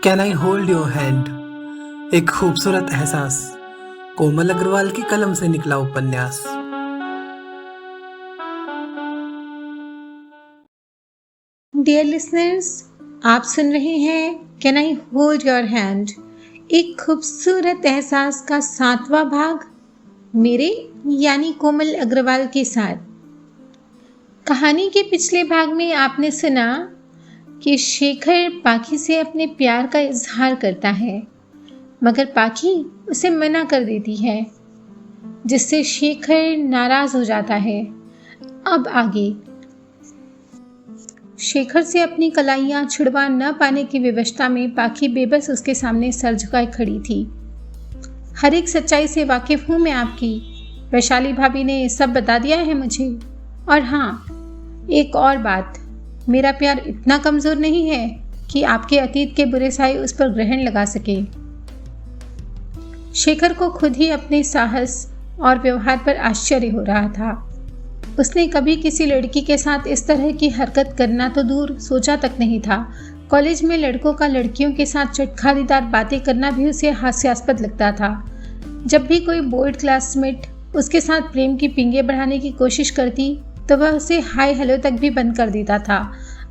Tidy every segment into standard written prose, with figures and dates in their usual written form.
Can I hold your hand. एक खूबसूरत एहसास, कोमल अग्रवाल की कलम से निकला उपन्यास। डियर लिसनर्स, आप सुन रहे हैं can I hold your hand, एक खूबसूरत एहसास का 7वां भाग मेरे यानी कोमल अग्रवाल के साथ। कहानी के पिछले भाग में आपने सुना कि शेखर पाखी से अपने प्यार का इजहार करता है, मगर पाखी उसे मना कर देती है, जिससे शेखर नाराज हो जाता है। अब आगे शेखर से अपनी कलाइयाँ छुड़वा न पाने की विवशता में पाखी बेबस उसके सामने सर झुकाए खड़ी थी। हर एक सच्चाई से वाकिफ हूँ मैं आपकी, वैशाली भाभी ने सब बता दिया है मुझे। और हाँ, एक और बात, मेरा प्यार इतना कमज़ोर नहीं है कि आपके अतीत के बुरे साए उस पर ग्रहण लगा सके। शेखर को खुद ही अपने साहस और व्यवहार पर आश्चर्य हो रहा था। उसने कभी किसी लड़की के साथ इस तरह की हरकत करना तो दूर सोचा तक नहीं था। कॉलेज में लड़कों का लड़कियों के साथ चटखारीदार बातें करना भी उसे हास्यास्पद लगता था। जब भी कोई बोल्ड क्लासमेट उसके साथ प्रेम की पिंगे बढ़ाने की कोशिश करती तो वह उसे हाय हेलो तक भी बंद कर देता था।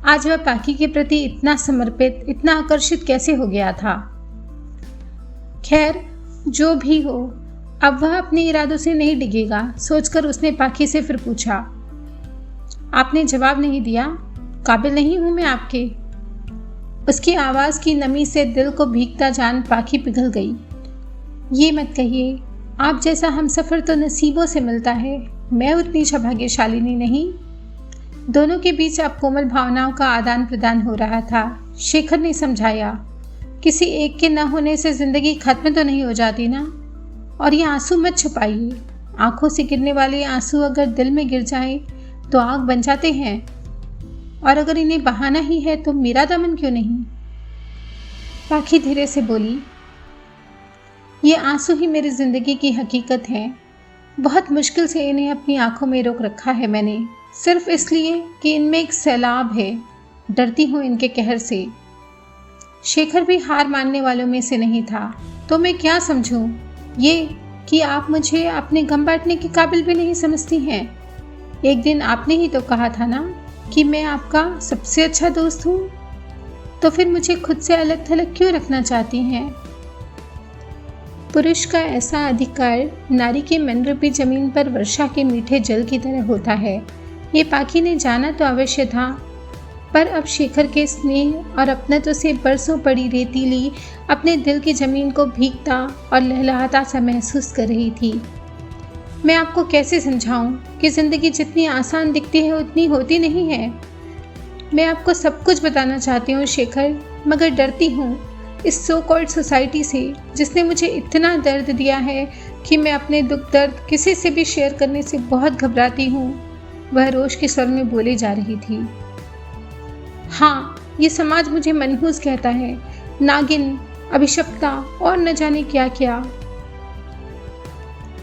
आज वह पाखी के प्रति इतना समर्पित, इतना आकर्षित कैसे हो गया था? खैर, जो भी हो, अब वह अपने इरादों से नहीं डिगेगा, सोचकर उसने पाखी से फिर पूछा। आपने जवाब नहीं दिया, काबिल नहीं हूं मैं आपके। उसकी आवाज़ की नमी से दिल को भीगता जान पाखी पिघल गई। ये मत कहिए, आप जैसा हमसफ़र तो नसीबों से मिलता है, मैं उतनी सौभाग्यशालिनी नहीं। दोनों के बीच अब कोमल भावनाओं का आदान प्रदान हो रहा था। शेखर ने समझाया, किसी एक के न होने से जिंदगी खत्म तो नहीं हो जाती ना। और ये आंसू मत छुपाइए, आंखों से गिरने वाले आंसू अगर दिल में गिर जाएं तो आग बन जाते हैं, और अगर इन्हें बहाना ही है तो मेरा दामन क्यों नहीं? पाखी धीरे से बोली, ये आंसू ही मेरी जिंदगी की हकीकत है। बहुत मुश्किल से इन्हें अपनी आंखों में रोक रखा है मैंने, सिर्फ इसलिए कि इनमें एक सैलाब है, डरती हूँ इनके कहर से। शेखर भी हार मानने वालों में से नहीं था। तो मैं क्या समझूं ये कि आप मुझे अपने गम बांटने के काबिल भी नहीं समझती हैं। एक दिन आपने ही तो कहा था ना कि मैं आपका सबसे अच्छा दोस्त हूँ, तो फिर मुझे खुद से अलग थलग क्यों रखना चाहती हैं? पुरुष का ऐसा अधिकार नारी के मन रूपी जमीन पर वर्षा के मीठे जल की तरह होता है। ये पाखी ने जाना तो अवश्य था, पर अब शेखर के स्नेह और अपनत्व से बरसों पड़ी रेतीली अपने दिल की जमीन को भीगता और लहलहाता सा महसूस कर रही थी। मैं आपको कैसे समझाऊं कि ज़िंदगी जितनी आसान दिखती है उतनी होती नहीं है। मैं आपको सब कुछ बताना चाहती हूँ शेखर, मगर डरती हूँ इस सो कॉल्ड सोसाइटी से, जिसने मुझे इतना दर्द दिया है कि मैं अपने दुख दर्द किसी से भी शेयर करने से बहुत घबराती हूँ। वह रोष के स्वर में बोली जा रही थी। हाँ, ये समाज मुझे मनहूस कहता है, नागिन, अभिशप्ता और न जाने क्या क्या।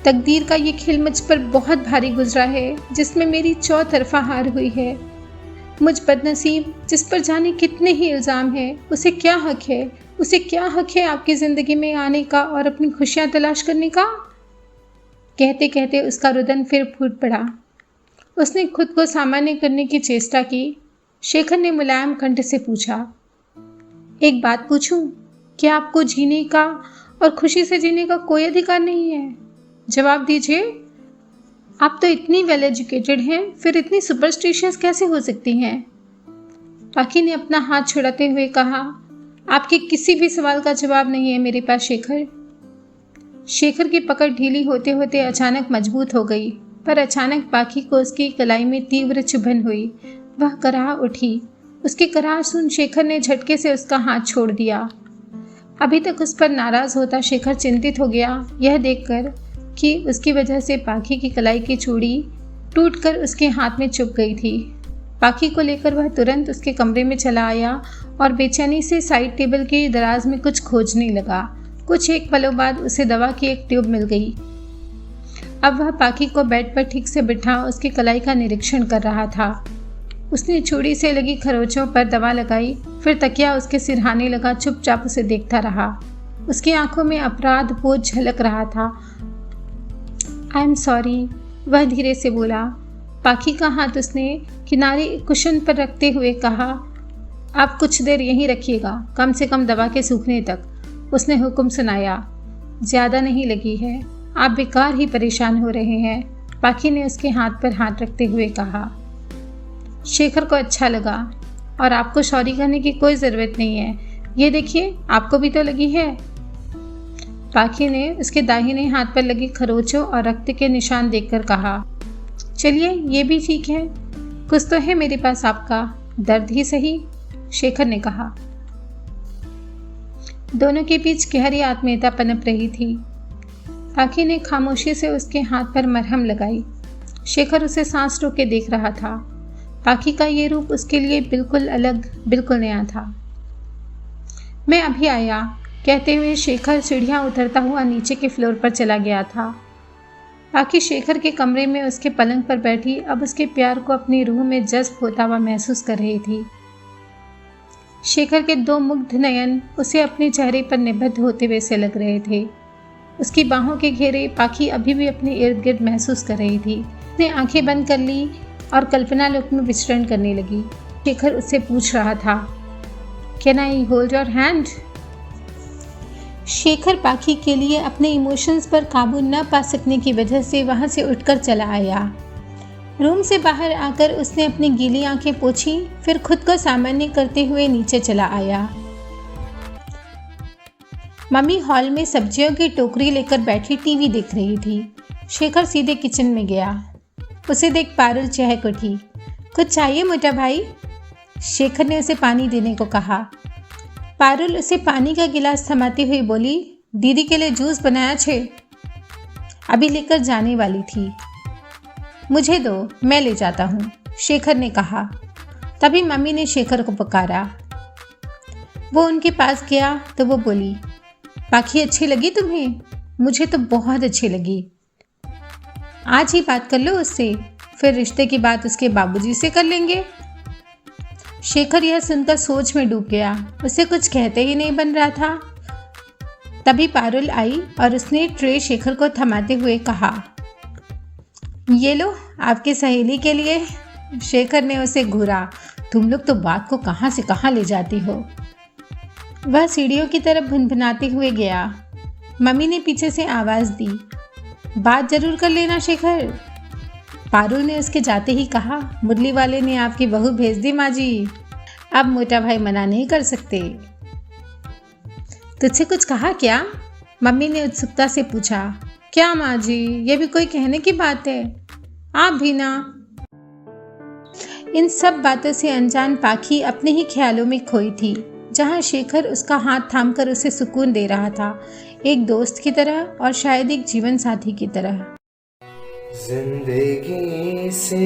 तकदीर का ये खेल मुझ पर बहुत भारी गुजरा है, जिसमें मेरी चौतरफा हार हुई है। मुझ बदनसीब जिस पर जाने कितने ही इल्ज़ाम हैं, उसे क्या हक है, उसे क्या हक है आपकी ज़िंदगी में आने का और अपनी खुशियाँ तलाश करने का? कहते कहते उसका रुदन फिर फूट पड़ा। उसने खुद को सामान्य करने की चेष्टा की। शेखर ने मुलायम कंठ से पूछा, एक बात पूछूं, क्या आपको जीने का और खुशी से जीने का कोई अधिकार नहीं है? जवाब दीजिए। आप तो इतनी वेल एजुकेटेड हैं, फिर इतनी सुपरस्टिशियस कैसे हो सकती हैं? पाखी ने अपना हाथ छुड़ाते हुए कहा, आपके किसी भी सवाल का जवाब नहीं है मेरे पास शेखर। शेखर की पकड़ ढीली होते होते अचानक मजबूत हो गई, पर अचानक पाखी को उसकी कलाई में तीव्र चुभन हुई। वह कराह उठी। उसकी कराह सुन शेखर ने झटके से उसका हाथ छोड़ दिया। अभी तक उस पर नाराज होता शेखर चिंतित हो गया, यह देखकर कि उसकी वजह से पाखी की कलाई की चूड़ी टूटकर उसके हाथ में चुभ गई थी। पाखी को लेकर वह तुरंत उसके कमरे में चला आया और बेचैनी से साइड टेबल के दराज में कुछ खोजने लगा। कुछ एक पलों बाद उसे दवा की एक ट्यूब मिल गई। अब वह पाखी को बेड पर ठीक से बिठा उसकी कलाई का निरीक्षण कर रहा था। उसने चूड़ी से लगी खरोचों पर दवा लगाई, फिर तकिया उसके सिरहाने लगा, चुपचाप उसे देखता रहा। उसकी आंखों में अपराध बोझ झलक रहा था। आई एम सॉरी, वह धीरे से बोला। पाखी का हाथ उसने किनारे कुशन पर रखते हुए कहा, आप कुछ देर यहीं रखिएगा, कम से कम दवा के सूखने तक। उसने हुक्म सुनाया। ज़्यादा नहीं लगी है, आप बेकार ही परेशान हो रहे हैं, पाखी ने उसके हाथ पर हाथ रखते हुए कहा। शेखर को अच्छा लगा। और आपको सॉरी कहने की कोई ज़रूरत नहीं है, ये देखिए आपको भी तो लगी है। पाखी ने उसके दाहिने हाथ पर लगी खरोचों और रक्त के निशान देखकर कहा, चलिए ये भी ठीक है, कुछ तो है मेरे पास आपका, दर्द ही सही, शेखर ने कहा। दोनों के बीच गहरी आत्मीयता पनप रही थी। पाखी ने खामोशी से उसके हाथ पर मरहम लगाई। शेखर उसे सांस रोके देख रहा था। पाखी का ये रूप उसके लिए बिल्कुल अलग, बिल्कुल नया था। मैं अभी आया, कहते हुए शेखर सीढ़ियाँ उतरता हुआ नीचे के फ्लोर पर चला गया था। पाखी शेखर के कमरे में उसके पलंग पर बैठी अब उसके प्यार को अपनी रूह में जज्ब होता हुआ महसूस कर रही थी। शेखर के दो मुग्ध नयन उसे अपने चेहरे पर निबद्ध होते हुए से लग रहे थे। उसकी बाहों के घेरे पाखी अभी भी अपने इर्द गिर्द महसूस कर रही थी। उसने आंखें बंद कर ली और कल्पना लोक में विचरण करने लगी। शेखर उससे पूछ रहा था, can I hold your hand? Shekhar पाखी के लिए अपने इमोशंस पर काबू न पा सकने की वजह से वहां से उठकर चला आया। रूम से बाहर आकर उसने अपनी गीली आंखें पोंछी, फिर खुद को सामान्य करते हुए नीचे चला आया। मम्मी हॉल में सब्जियों की टोकरी लेकर बैठी टीवी देख रही थी। शेखर सीधे किचन में गया। उसे देख पारुल चहक उठी। कुछ चाहिए मोटा भाई? शेखर ने उसे पानी देने को कहा। पारुल उसे पानी का गिलास थमाती हुई बोली, दीदी के लिए जूस बनाया छे, अभी लेकर जाने वाली थी। मुझे दो, मैं ले जाता हूँ, शेखर ने कहा। तभी मम्मी ने शेखर को पुकारा। वो उनके पास गया तो वो बोली, पाखी अच्छी लगी तुम्हें? मुझे तो बहुत अच्छी लगी। आज ही बात कर लो उससे, फिर रिश्ते की बात उसके बाबूजी से कर लेंगे। शेखर यह सुनकर सोच में डूब गया। उसे कुछ कहते ही नहीं बन रहा था। तभी पारुल आई और उसने ट्रे शेखर को थमाते हुए कहा, ये लो आपकी सहेली के लिए। शेखर ने उसे घूरा। तुम लोग तो बात को कहाँ से कहाँ ले जाती हो। वह सीढ़ियों की तरफ भुनभुनाते हुए गया। मम्मी ने पीछे से आवाज़ दी, बात जरूर कर लेना शेखर। पारुल ने उसके जाते ही कहा, मुरली वाले ने आपकी बहू भेज दी माँ जी, अब मोटा भाई मना नहीं कर सकते। तुझसे कुछ कहा क्या? मम्मी ने उत्सुकता से पूछा। क्या माँ जी, ये भी कोई कहने की बात है? आप भी ना। इन सब बातों से अनजान पाखी अपने ही ख्यालों में खोई थी, जहाँ शेखर उसका हाथ थामकर उसे सुकून दे रहा था, एक दोस्त की तरह और शायद एक जीवन साथी की तरह। जिंदगी से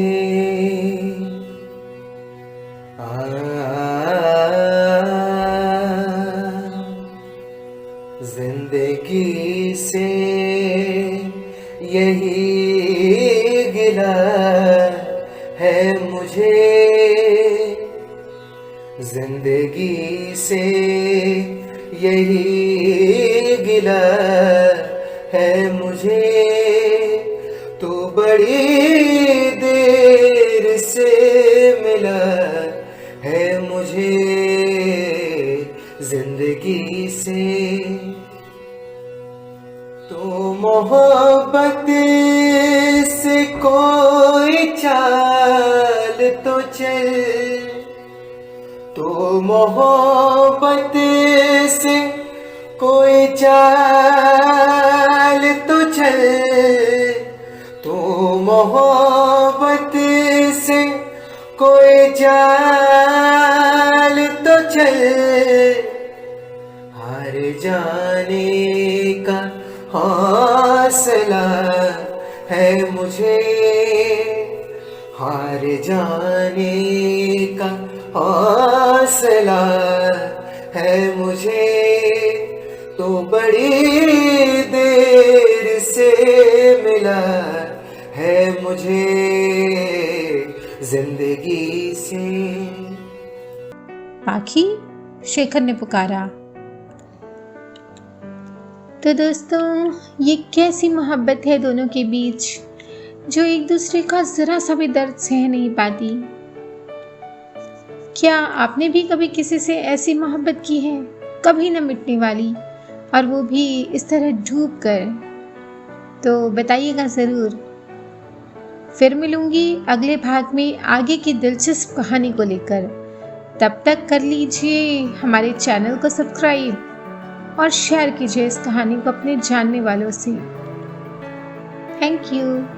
जिंदगी से यही गिला है मुझे, जिंदगी से यही गिला है मुझे, तो बड़ी देर से मिला है मुझे जिंदगी से, तो मोहब्बत से कोई चाल तो चल, तो मोहब्बत से कोई चाल तो चल, तो मोहब्बत से कोई चाल तो चल, हार जाने का हौसला है मुझे, हार जाने का हौसला है मुझे, तो बड़ी देर से मिला है मुझे जिंदगी से। पाखी, शेखर ने पुकारा। तो दोस्तों, ये कैसी मोहब्बत है दोनों के बीच, जो एक दूसरे का जरा सा भी दर्द सह नहीं पाती। क्या आपने भी कभी किसी से ऐसी मोहब्बत की है, कभी न मिटने वाली, और वो भी इस तरह डूब कर? तो बताइएगा ज़रूर। फिर मिलूंगी अगले भाग में आगे की दिलचस्प कहानी को लेकर। तब तक कर लीजिए हमारे चैनल को सब्सक्राइब और शेयर कीजिए इस कहानी को अपने जानने वालों से। Thank you.